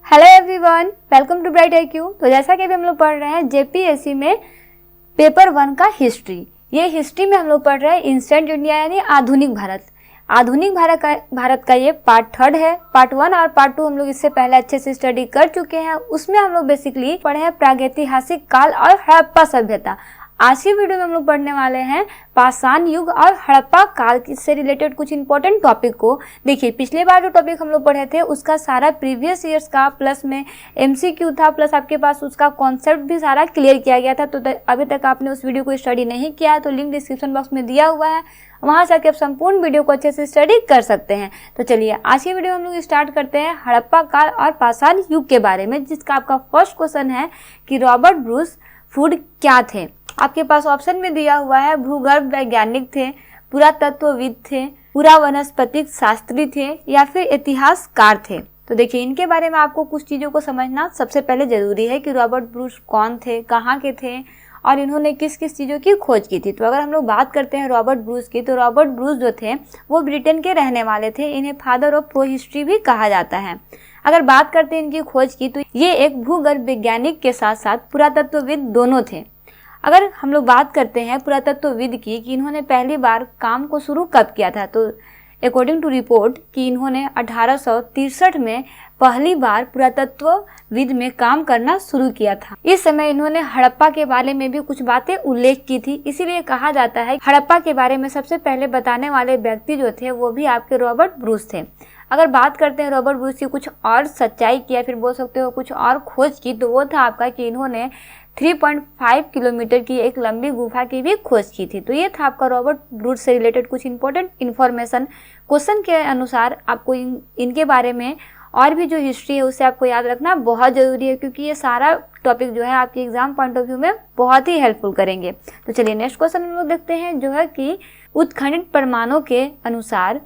Hello everyone, welcome to bright IQ। तो जैसा कि अभी हम लोग पढ़ रहे हैं JPSC में पेपर 1 का हिस्ट्री। ये हिस्ट्री में हम लोग पढ़ रहे हैं इंस्टेंट इंडिया यानी आधुनिक भारत। आधुनिक भारत का ये पार्ट 3 है। पार्ट 1 और पार्ट 2 हम लोग इससे पहले अच्छे से स्टडी कर चुके हैं। उसमें हम लोग बेसिकली पढ़े हैं प्रागैतिहासिक काल और हड़प्पा सभ्यता। आज की वीडियो में हम लोग पढ़ने वाले हैं पाषाण युग और हड़प्पा काल से रिलेटेड कुछ इंपॉर्टेंट टॉपिक को। देखिए, पिछले बार जो टॉपिक हम लोग पढ़े थे उसका सारा प्रीवियस ईयर्स का प्लस में MCQ था, प्लस आपके पास उसका कॉन्सेप्ट भी सारा क्लियर किया गया था। तो अभी तक आपने उस वीडियो को स्टडी नहीं किया है तो लिंक डिस्क्रिप्शन बॉक्स में दिया हुआ है, वहां से आके आप संपूर्ण वीडियो को अच्छे से स्टडी कर सकते हैं। तो चलिए आज की वीडियो हम लोग स्टार्ट करते हैं हड़प्पा काल और पाषाण युग के बारे में, जिसका आपका फर्स्ट क्वेश्चन है कि रॉबर्ट ब्रूस वुड क्या थे। आपके पास ऑप्शन में दिया हुआ है भूगर्भ वैज्ञानिक थे, पुरातत्वविद थे, पुरा वनस्पतिक शास्त्री थे या फिर इतिहासकार थे। तो देखिए, इनके बारे में आपको कुछ चीजों को समझना सबसे पहले जरूरी है कि रॉबर्ट ब्रूस कौन थे, कहाँ के थे और इन्होंने किस किस चीज़ों की खोज की थी। तो अगर हम लोग बात करते हैं रॉबर्ट ब्रूस की, तो रॉबर्ट ब्रूस जो थे वो ब्रिटेन के रहने वाले थे। इन्हें फादर ऑफ प्रो हिस्ट्री भी कहा जाता है। अगर बात करते हैं इनकी खोज की, तो ये एक भूगर्भ वैज्ञानिक के साथ साथ पुरातत्वविद दोनों थे। अगर हम लोग बात करते हैं पुरातत्वविद की कि इन्होंने पहली बार काम को शुरू कब किया था, तो अकॉर्डिंग टू रिपोर्ट कि इन्होंने 1863 में पहली बार पुरातत्वविद में काम करना शुरू किया था। इस समय इन्होंने हड़प्पा के बारे में भी कुछ बातें उल्लेख की थी, इसीलिए कहा जाता है हड़प्पा के बारे में सबसे पहले बताने वाले व्यक्ति जो थे वो भी आपके रॉबर्ट ब्रूस थे। अगर बात करते हैं रॉबर्ट ब्रूस की कुछ और सच्चाई की या फिर बोल सकते हो कुछ और खोज की, तो वो था आपका कि इन्होंने 3.5 किलोमीटर की एक लंबी गुफा की भी खोज की थी। तो ये था आपका रॉबर्ट ब्रूस से रिलेटेड कुछ इंपॉर्टेंट इन्फॉर्मेशन। क्वेश्चन के अनुसार आपको इनके बारे में और भी जो हिस्ट्री है उसे आपको याद रखना बहुत ज़रूरी है, क्योंकि ये सारा टॉपिक जो है आपके एग्जाम पॉइंट ऑफ व्यू में बहुत ही हेल्पफुल करेंगे। तो चलिए नेक्स्ट क्वेश्चन हम लोग देखते हैं, जो है कि उत्खनन प्रमाणों के अनुसार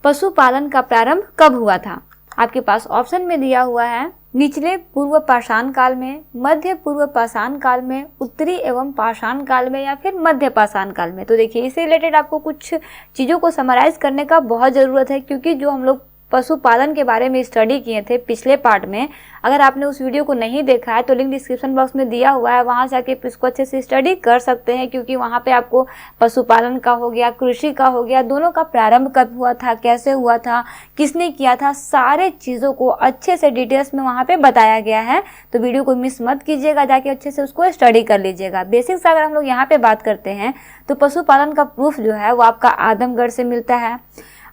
पशुपालन का प्रारंभ कब हुआ था। आपके पास ऑप्शन में दिया हुआ है निचले पूर्व पाषाण काल में, मध्य पूर्व पाषाण काल में, उत्तरी एवं पाषाण काल में या फिर मध्य पाषाण काल में। तो देखिए, इससे रिलेटेड आपको कुछ चीज़ों को समराइज करने का बहुत ज़रूरत है, क्योंकि जो हम लोग पशुपालन के बारे में स्टडी किए थे पिछले पार्ट में, अगर आपने उस वीडियो को नहीं देखा है तो लिंक डिस्क्रिप्शन बॉक्स में दिया हुआ है, वहां से आके इसको अच्छे से स्टडी कर सकते हैं। क्योंकि वहां पे आपको पशुपालन का हो गया, कृषि का हो गया, दोनों का प्रारंभ कब हुआ था, कैसे हुआ था, किसने किया था, सारे चीज़ों को अच्छे से डिटेल्स में वहाँ पे बताया गया है। तो वीडियो को मिस मत कीजिएगा, जाके अच्छे से उसको स्टडी कर लीजिएगा। बेसिक्स अगर हम लोग यहाँ पे बात करते हैं तो पशुपालन का प्रूफ जो है वो आपका आजमगढ़ से मिलता है,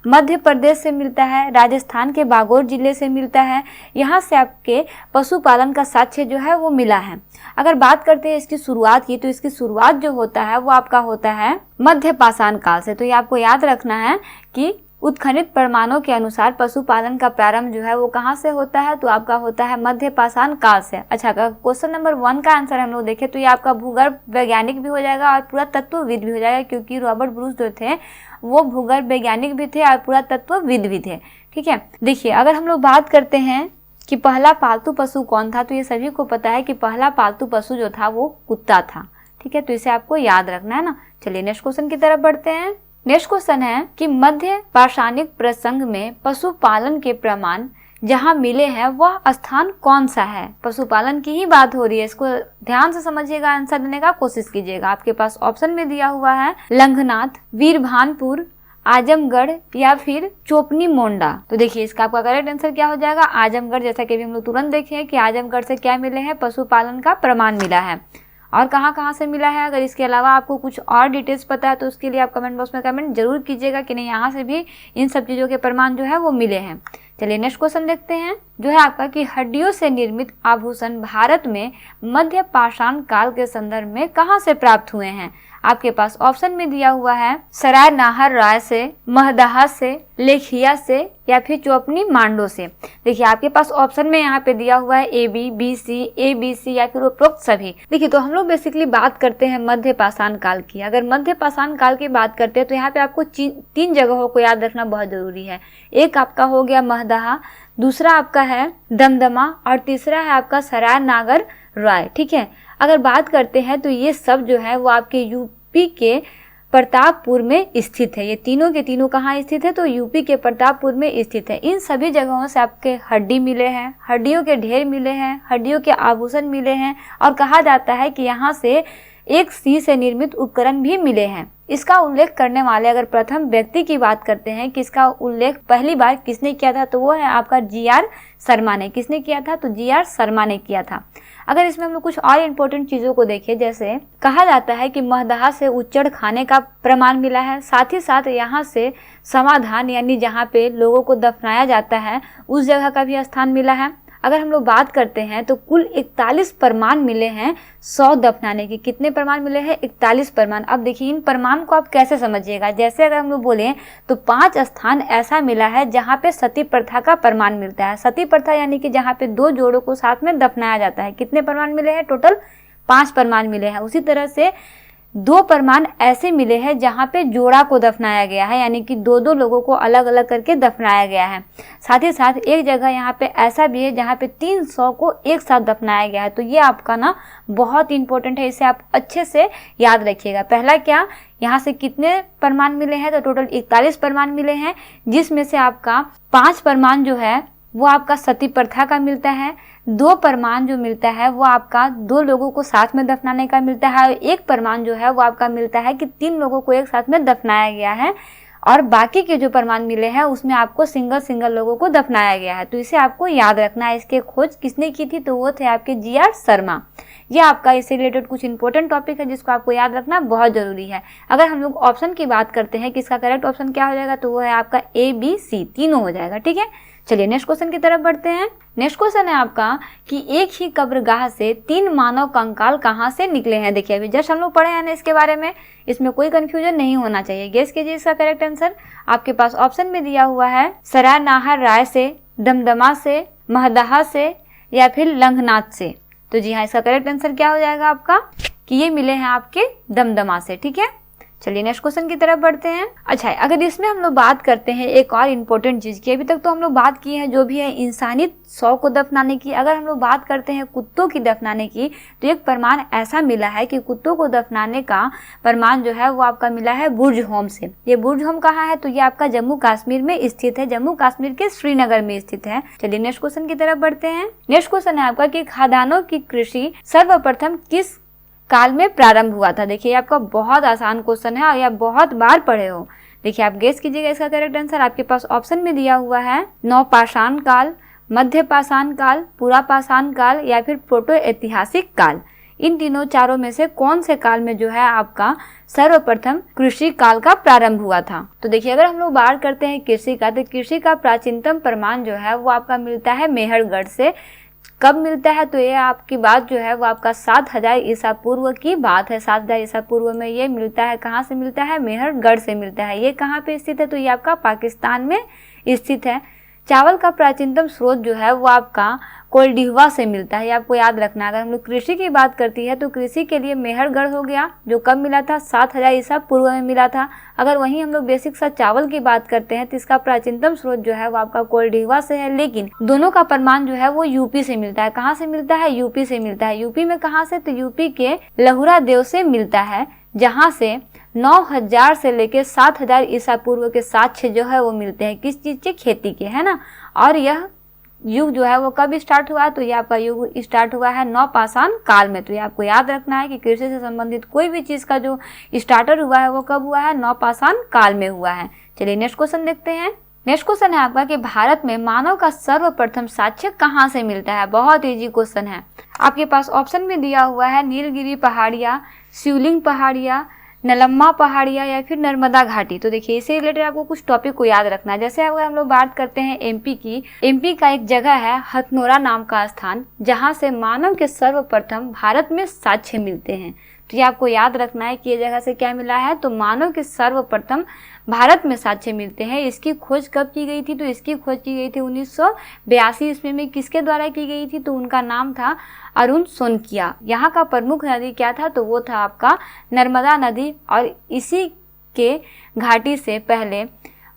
मध्य प्रदेश से मिलता है, राजस्थान के बागोर जिले से मिलता है। यहाँ से आपके पशुपालन का साक्ष्य जो है वो मिला है। अगर बात करते हैं इसकी शुरुआत की, तो इसकी शुरुआत जो होता है वो आपका होता है मध्य पाषाण काल से। तो ये आपको याद रखना है कि उत्खनित प्रमाणों के अनुसार पशुपालन का प्रारंभ जो है वो कहाँ से होता है, तो आपका होता है मध्य पाषाण काल से। अच्छा, अगर क्वेश्चन नंबर 1 का आंसर हम लोग देखें तो ये आपका भूगर्भ वैज्ञानिक भी हो जाएगा और पुरातत्वविद भी हो जाएगा, क्योंकि रॉबर्ट ब्रूस जो थे वो भूगर्भ वैज्ञानिक भी थे और पुरातत्वविद भी थे। ठीक है, देखिए अगर हम लोग बात करते हैं कि पहला पालतू पशु कौन था, तो ये सभी को पता है कि पहला पालतू पशु जो था वो कुत्ता था। ठीक है, तो इसे आपको याद रखना है ना। चलिए नेक्स्ट क्वेश्चन की तरफ बढ़ते हैं। नेक्स्ट क्वेश्चन है कि मध्य पाषाणिक प्रसंग में पशुपालन के प्रमाण जहाँ मिले हैं वह स्थान कौन सा है। पशुपालन की ही बात हो रही है, इसको ध्यान से समझिएगा, आंसर देने का कोशिश कीजिएगा। आपके पास ऑप्शन में दिया हुआ है लंघनाथ, वीरभानपुर, आजमगढ़ या फिर चोपनी मोंडा। तो देखिए, इसका आपका करेक्ट आंसर क्या हो जाएगा, आजमगढ़। जैसा कि अभी हम लोग तुरंत देखे कि आजमगढ़ से क्या मिले हैं, पशुपालन का प्रमाण मिला है। और कहाँ कहाँ से मिला है, अगर इसके अलावा आपको कुछ और डिटेल्स पता है तो उसके लिए आप कमेंट बॉक्स में कमेंट जरूर कीजिएगा कि नहीं यहाँ से भी इन सब चीज़ों के प्रमाण जो है वो मिले हैं। चलिए नेक्स्ट क्वेश्चन देखते हैं, जो है आपका कि हड्डियों से निर्मित आभूषण भारत में मध्य पाषाण काल के संदर्भ में कहाँ से प्राप्त हुए हैं। आपके पास ऑप्शन में दिया हुआ है सराय नाहर राय से, महदहा से, लेखिया से या फिर चौपनी मांडो से। देखिए, आपके पास ऑप्शन में यहाँ पे दिया हुआ है ABC या फिर उपरोक्त सभी। देखिए, तो हम लोग बेसिकली बात करते हैं मध्य पाषाण काल की। अगर मध्य पाषाण काल की बात करते हैं तो यहाँ पे आपको 3 जगहों को याद रखना बहुत जरूरी है। एक आपका हो गया महदहा, दूसरा आपका है दमदमा और तीसरा है आपका सराय नागर राय। ठीक है, अगर बात करते हैं तो ये सब जो है वो आपके यूपी के प्रतापपुर में स्थित है। ये तीनों के तीनों कहाँ स्थित है? तो यूपी के प्रतापपुर में स्थित है। इन सभी जगहों से आपके हड्डी मिले हैं, हड्डियों के ढेर मिले हैं, हड्डियों के आभूषण मिले हैं और कहा जाता है कि यहाँ से एक सी से निर्मित उपकरण भी मिले हैं। इसका उल्लेख करने वाले अगर प्रथम व्यक्ति की बात करते हैं कि इसका उल्लेख पहली बार किसने किया था, तो वो है आपका जी.आर. शर्मा ने। किसने किया था? तो जी.आर. शर्मा ने किया था। अगर इसमें हम लोग कुछ और इम्पोर्टेंट चीज़ों को देखें, जैसे कहा जाता है कि महदहा से उच्चड़ खाने का प्रमाण मिला है, साथ ही साथ यहाँ से समाधान यानी जहाँ पे लोगों को दफनाया जाता है उस जगह का भी स्थान मिला है। अगर हम लोग बात करते हैं तो कुल 41 प्रमाण मिले हैं 100 दफनाने की। कितने प्रमाण मिले हैं? 41 प्रमाण। अब देखिए इन प्रमाण को आप कैसे समझिएगा। जैसे अगर हम लोग बोले तो 5 स्थान ऐसा मिला है जहाँ पे सती प्रथा का प्रमाण मिलता है। सती प्रथा यानी कि जहाँ पे 2 जोड़ों को साथ में दफनाया जाता है। कितने प्रमाण मिले हैं? टोटल 5 प्रमाण मिले हैं। उसी तरह से 2 प्रमाण ऐसे मिले हैं जहाँ पे जोड़ा को दफनाया गया है, यानी कि 2-2 लोगों को अलग अलग करके दफनाया गया है। साथ ही साथ एक जगह यहाँ पे ऐसा भी है जहाँ पे 300 को एक साथ दफनाया गया है। तो ये आपका ना बहुत इंपॉर्टेंट है, इसे आप अच्छे से याद रखिएगा। पहला क्या, यहाँ से कितने प्रमाण मिले हैं? तो टोटल 41 प्रमाण मिले हैं, जिसमें से आपका 5 प्रमाण जो है वो आपका सती प्रथा का मिलता है, 2 प्रमाण जो मिलता है वो आपका 2 लोगों को साथ में दफनाने का मिलता है, और 1 प्रमाण जो है वो आपका मिलता है कि 3 लोगों को एक साथ में दफनाया गया है, और बाकी के जो प्रमाण मिले हैं उसमें आपको सिंगल लोगों को दफनाया गया है। तो इसे आपको याद रखना है। इसके खोज किसने की थी? तो वो थे आपके जी.आर. शर्मा। ये आपका इससे रिलेटेड कुछ इंपॉर्टेंट टॉपिक है जिसको आपको याद रखना बहुत जरूरी है। अगर हम लोग ऑप्शन की बात करते हैं कि इसका करेक्ट ऑप्शन क्या हो जाएगा, तो वो है आपका A, B, C तीनों हो जाएगा। ठीक है, चलिए नेक्स्ट क्वेश्चन की तरफ बढ़ते हैं। नेक्स्ट क्वेश्चन है आपका कि एक ही कब्रगाह से 3 मानव कंकाल कहाँ से निकले हैं। देखिए अभी जस्ट हम लोग पढ़े हैं ना इसके बारे में, इसमें कोई कंफ्यूजन नहीं होना चाहिए। गेस कीजिए इसका करेक्ट आंसर। आपके पास ऑप्शन में दिया हुआ है सराय नाहर राय से, दमदमा से, महदहा से या फिर लंघनाथ से। तो जी हाँ, इसका करेक्ट आंसर क्या हो जाएगा आपका कि ये मिले हैं आपके दमदमा से। ठीक है, चलिए नेक्स्ट क्वेश्चन की तरफ बढ़ते हैं। अच्छा, अगर इसमें हम लोग बात करते हैं एक और इम्पोर्टेंट चीज़ की, अभी तक तो हम लोग बात की है जो भी है इंसानी 100 को दफनाने की। अगर हम लोग बात करते हैं कुत्तों की दफनाने की, तो एक प्रमाण ऐसा मिला है कि कुत्तों को दफनाने का प्रमाण जो है वो आपका मिला है बुर्ज होम से। ये बुर्ज होम कहाँ है? तो ये आपका जम्मू कश्मीर में स्थित है, जम्मू कश्मीर के श्रीनगर में स्थित है। चलिए नेक्स्ट क्वेश्चन की तरफ बढ़ते हैं। नेक्स्ट क्वेश्चन है आपका कि खाद्यान्नों की कृषि सर्वप्रथम किस काल में प्रारंभ हुआ था। देखिए आपका बहुत आसान क्वेश्चन है और ये आप बहुत बार पढ़े हो। देखिए आप गेस कीजिएगा इसका करेक्ट आंसर। आपके पास ऑप्शन में दिया हुआ है नवपाषाण काल, मध्य पाषाण काल, पुरापाषाण काल या फिर प्रोटो ऐतिहासिक काल। इन तीनों चारों में से कौन से काल में जो है आपका सर्वप्रथम कृषि काल का प्रारंभ हुआ था। तो देखिए अगर हम लोग बात करते हैं कृषि का, तो कृषि का प्राचीनतम प्रमाण जो है वो आपका मिलता है मेहरगढ़ से। कब मिलता है? तो ये आपकी बात जो है वो आपका 7000 ईसा पूर्व की बात है। 7000 ईसा पूर्व में ये मिलता है। कहाँ से मिलता है? मेहरगढ़ से मिलता है। ये कहाँ पे स्थित है? तो ये आपका पाकिस्तान में स्थित है। चावल का प्राचीनतम स्रोत जो है वो आपका कोल्डिहवा से मिलता है, ये आपको याद रखना। अगर हम लोग कृषि की बात करती है तो कृषि के लिए मेहरगढ़ हो गया, जो कब मिला था? 7000 ईसा पूर्व में मिला था। अगर वहीं हम लोग बेसिक सा चावल की बात करते हैं तो इसका प्राचीनतम स्रोत जो है वो आपका कोल्डिहवा से है, लेकिन दोनों का प्रमाण जो है वो यूपी से मिलता है। कहाँ से मिलता है? यूपी से मिलता है। यूपी में कहाँ से? तो यूपी के लहुरा देव से मिलता है, जहाँ से 9000 से लेके 7000 ईसा पूर्व के साक्ष्य जो है वो मिलते हैं। किस चीज के? खेती के, है ना। और यह युग जो है वो कब स्टार्ट हुआ है? तो ये आपका युग स्टार्ट हुआ है नवपाषाण काल में। तो ये आपको याद रखना है कि कृषि से संबंधित कोई भी चीज का जो स्टार्टर हुआ है वो कब हुआ है? नवपाषाण काल में हुआ है। चलिए नेक्स्ट क्वेश्चन देखते हैं। नेक्स्ट क्वेश्चन है आपका कि भारत में मानव का सर्वप्रथम साक्ष्य कहाँ से मिलता है। बहुत इजी क्वेश्चन है। आपके पास ऑप्शन में दिया हुआ है नीलगिरी पहाड़ियाँ, शिवलिंग पहाड़ियाँ, नलम्मा पहाड़ियाँ या फिर नर्मदा घाटी। तो देखिए इससे रिलेटेड आपको कुछ टॉपिक को याद रखना है। जैसे अगर हम लोग बात करते हैं एमपी की, एमपी का एक जगह है हथनोरा नाम का स्थान, जहाँ से मानव के सर्वप्रथम भारत में साक्ष्य मिलते हैं। तो ये आपको याद रखना है कि ये जगह से क्या मिला है? तो मानव के सर्वप्रथम भारत में साक्ष्य मिलते हैं। इसकी खोज कब की गई थी? तो इसकी खोज की गई थी 1982 ईस्वी में। किसके द्वारा की गई थी? तो उनका नाम था अरुण सोनकिया। यहाँ का प्रमुख नदी क्या था? तो वो था आपका नर्मदा नदी। और इसी के घाटी से पहले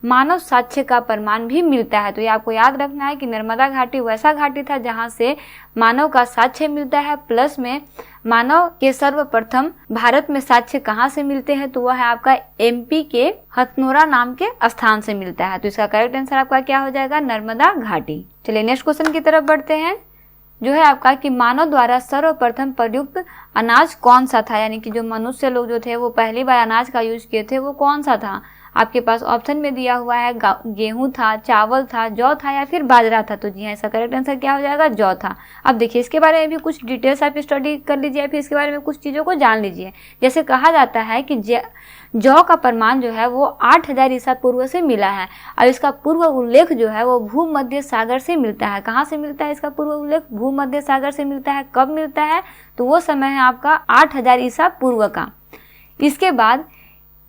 मानव साक्ष्य का प्रमाण भी मिलता है। तो ये आपको याद रखना है कि नर्मदा घाटी वैसा घाटी था जहाँ से मानव का साक्ष्य मिलता है। प्लस में मानव के सर्वप्रथम भारत में साक्ष्य कहाँ से मिलते हैं, तो वह है आपका MP के हथनोरा नाम के स्थान से मिलता है। तो इसका करेक्ट आंसर आपका क्या हो जाएगा, नर्मदा घाटी। चलिए नेक्स्ट क्वेश्चन की तरफ बढ़ते हैं, जो है आपका कि मानव द्वारा सर्वप्रथम प्रयुक्त अनाज कौन सा था, यानी कि जो मनुष्य लोग जो थे वो पहली बार अनाज का यूज किए थे वो कौन सा था। आपके पास ऑप्शन में दिया हुआ है गेहूं था, चावल था, जौ था या फिर बाजरा था। तो जी हाँ, इसका करेक्ट आंसर क्या हो जाएगा, जौ था। अब देखिए इसके बारे में भी कुछ डिटेल्स आप स्टडी कर लीजिए, फिर इसके बारे में कुछ चीज़ों को जान लीजिए। जैसे कहा जाता है कि जौ का प्रमाण जो है वो 8000 ईसा पूर्व से मिला है और इसका पूर्व उल्लेख जो है वो भूमध्य सागर से मिलता है। कहाँ से मिलता है इसका पूर्व उल्लेख, भूमध्य सागर से मिलता है। कब मिलता है, तो वो समय है आपका 8000 ईसा पूर्व का। इसके बाद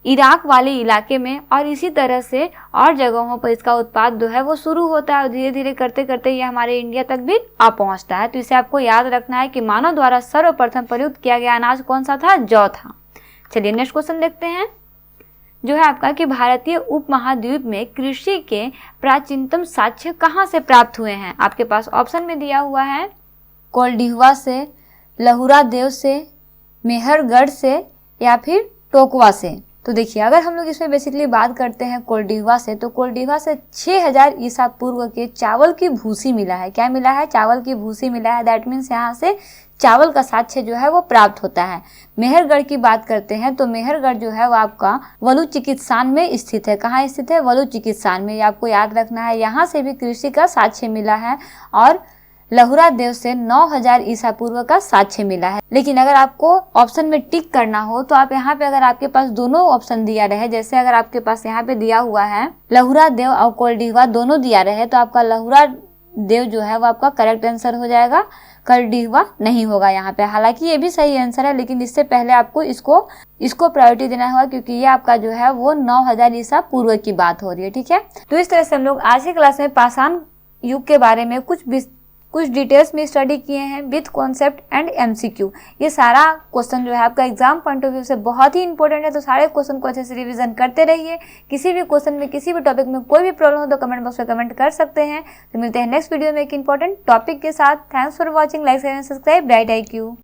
इराक वाले इलाके में और इसी तरह से और जगहों पर इसका उत्पाद जो है वो शुरू होता है और धीरे धीरे करते करते ये हमारे इंडिया तक भी आ पहुंचता है। तो इसे आपको याद रखना है कि मानव द्वारा सर्वप्रथम प्रयुक्त किया गया अनाज कौन सा था, जौ था। चलिए नेक्स्ट क्वेश्चन देखते हैं, जो है आपका कि भारतीय उपमहाद्वीप में कृषि के प्राचीनतम साक्ष्य कहाँ से प्राप्त हुए हैं। आपके पास ऑप्शन में दिया हुआ है कोल्डिहवा से, लहुरा देव से, मेहरगढ़ से या फिर टोकवा से। तो देखिए अगर हम लोग इसमें बेसिकली बात करते हैं कोल्डिहवा से, तो कोल्डिहवा से 6000 ईसा पूर्व के चावल की भूसी मिला है। क्या मिला है, चावल की भूसी मिला है। दैट मीन्स यहाँ से चावल का साक्ष्य जो है वो प्राप्त होता है। मेहरगढ़ की बात करते हैं तो मेहरगढ़ जो है वो आपका बलूचिस्तान में स्थित है। कहाँ स्थित है, बलूचिस्तान में। ये आपको याद रखना है। यहाँ से भी कृषि का साक्ष्य मिला है और लहुरा देव से 9000 ईसा पूर्व का साक्ष्य मिला है। लेकिन अगर आपको ऑप्शन में टिक करना हो तो आप यहाँ पे, अगर आपके पास दोनों ऑप्शन दिया रहे, जैसे अगर आपके पास यहाँ पे दिया हुआ है लहुरा देव और कोल्डिहवा दोनों दिया रहे, तो आपका लहुरा देव जो है वो आपका करेक्ट आंसर हो जाएगा, कोल्डिहवा नहीं होगा यहाँ पे। हालांकि ये भी सही आंसर है, लेकिन इससे पहले आपको इसको प्रायोरिटी देना होगा क्योंकि ये आपका जो है वो 9000 ईसा पूर्व की बात हो रही है। ठीक है, तो इस तरह से हम लोग आज की क्लास में पाषाण युग के बारे में कुछ डिटेल्स में स्टडी किए हैं विथ कॉन्सेप्ट एंड MCQ। ये सारा क्वेश्चन जो है आपका एग्जाम पॉइंट ऑफ व्यू से बहुत ही इंपॉर्टेंट है, तो सारे क्वेश्चन को अच्छे से रिवीजन करते रहिए। किसी भी क्वेश्चन में, किसी भी टॉपिक में कोई भी प्रॉब्लम हो तो कमेंट बॉक्स में कमेंट कर सकते हैं। तो मिलते हैं नेक्स्ट वीडियो में एक इंपॉर्टेंट टॉपिक के साथ। Thanks for watching, like and subscribe bright IQ।